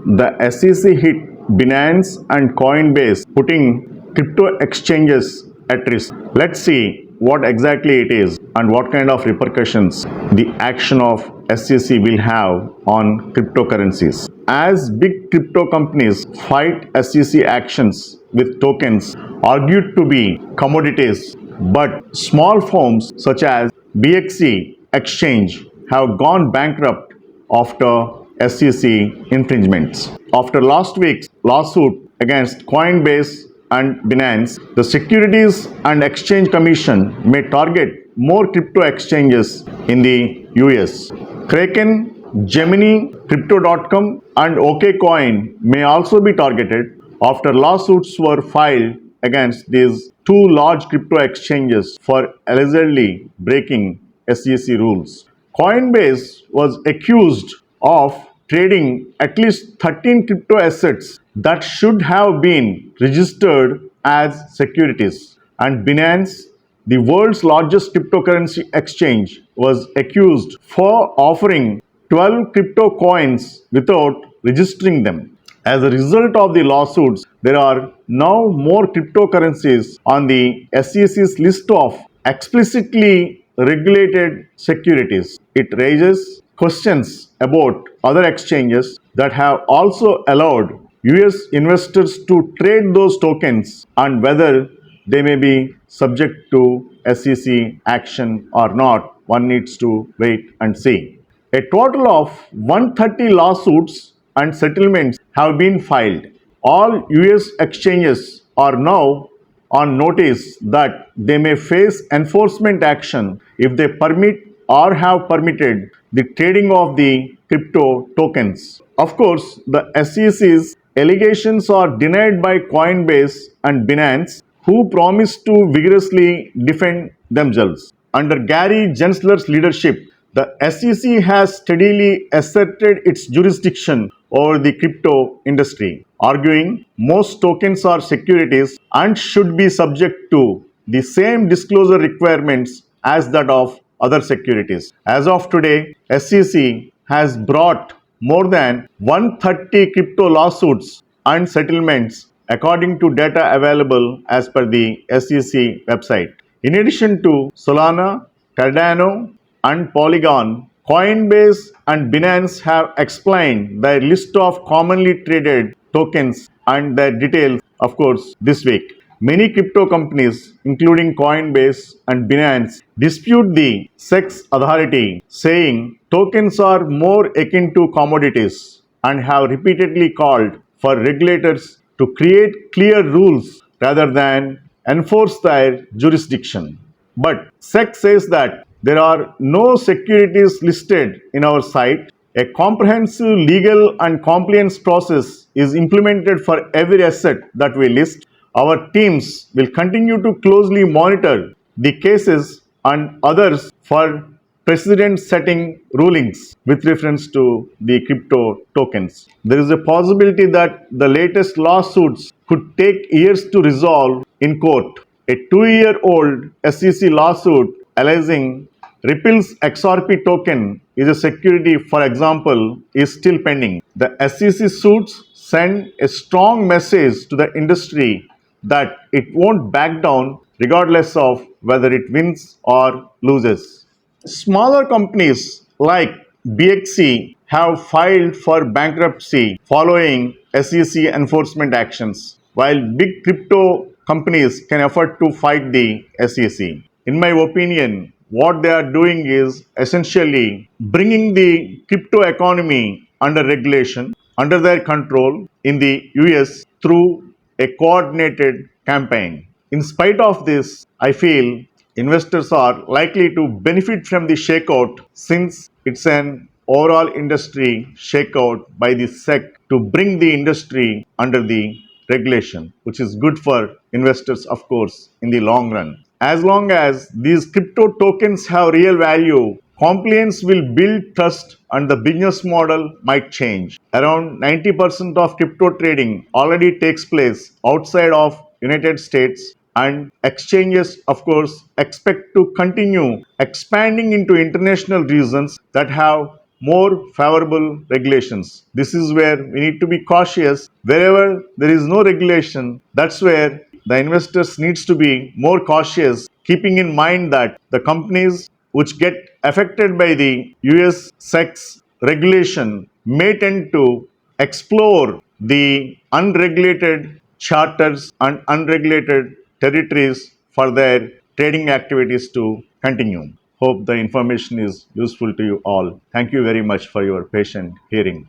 The SEC hit Binance and Coinbase, putting crypto exchanges at risk. Let's see what exactly it is and what kind of repercussions the action of SEC will have on cryptocurrencies. As big crypto companies fight SEC actions with tokens argued to be commodities, but small firms such as BXC exchange have gone bankrupt after S.E.C. infringements. After last week's lawsuit against Coinbase and Binance, the Securities and Exchange Commission may target more crypto exchanges in the US. Kraken, Gemini, Crypto.com, and OKCoin may also be targeted after lawsuits were filed against these two large crypto exchanges for allegedly breaking SEC rules. Coinbase was accused of trading at least 13 crypto assets that should have been registered as securities, and Binance, the world's largest cryptocurrency exchange, was accused for offering 12 crypto coins without registering them. As a result of the lawsuits, there are now more cryptocurrencies on the SEC's list of explicitly regulated securities. It raises questions about other exchanges that have also allowed US investors to trade those tokens and whether they may be subject to SEC action or not. One needs to wait and see. A total of 130 lawsuits and settlements have been filed. All US exchanges are now on notice that they may face enforcement action if they permit or have permitted the trading of the crypto tokens. Of course, the SEC's allegations are denied by Coinbase and Binance, who promised to vigorously defend themselves. Under Gary Gensler's leadership, the SEC has steadily asserted its jurisdiction over the crypto industry, arguing most tokens are securities and should be subject to the same disclosure requirements as that of other securities. As of today, SEC has brought more than 130 crypto lawsuits and settlements according to data available as per the SEC website. In addition to Solana, Cardano, and Polygon, Coinbase and Binance have explained their list of commonly traded tokens and their details, of course, this week. Many crypto companies, including Coinbase and Binance, dispute the SEC authority, saying tokens are more akin to commodities, and have repeatedly called for regulators to create clear rules rather than enforce their jurisdiction. But SEC says that there are no securities listed in our site. A comprehensive legal and compliance process is implemented for every asset that we list. Our teams will continue to closely monitor the cases and others for precedent-setting rulings with reference to the crypto tokens. There is a possibility that the latest lawsuits could take years to resolve in court. A 2-year-old SEC lawsuit alleging Ripple's XRP token is a security, for example, is still pending. The SEC suits send a strong message to the industry that it won't back down regardless of whether it wins or loses. Smaller companies like BXC have filed for bankruptcy following SEC enforcement actions, while big crypto companies can afford to fight the SEC. In my opinion, what they are doing is essentially bringing the crypto economy under regulation, under their control in the US through a coordinated campaign. In spite of this, I feel investors are likely to benefit from the shakeout since it's an overall industry shakeout by the SEC to bring the industry under the regulation, which is good for investors, of course, in the long run. As long as these crypto tokens have real value, compliance will build trust and the business model might change. Around 90% of crypto trading already takes place outside of United States, and exchanges, of course, expect to continue expanding into international regions that have more favorable regulations. This is where we need to be cautious. Wherever there is no regulation, that's where the investors needs to be more cautious, keeping in mind that the companies which get affected by the US SEC regulation may tend to explore the unregulated charters and unregulated territories for their trading activities to continue. Hope the information is useful to you all. Thank you very much for your patient hearing.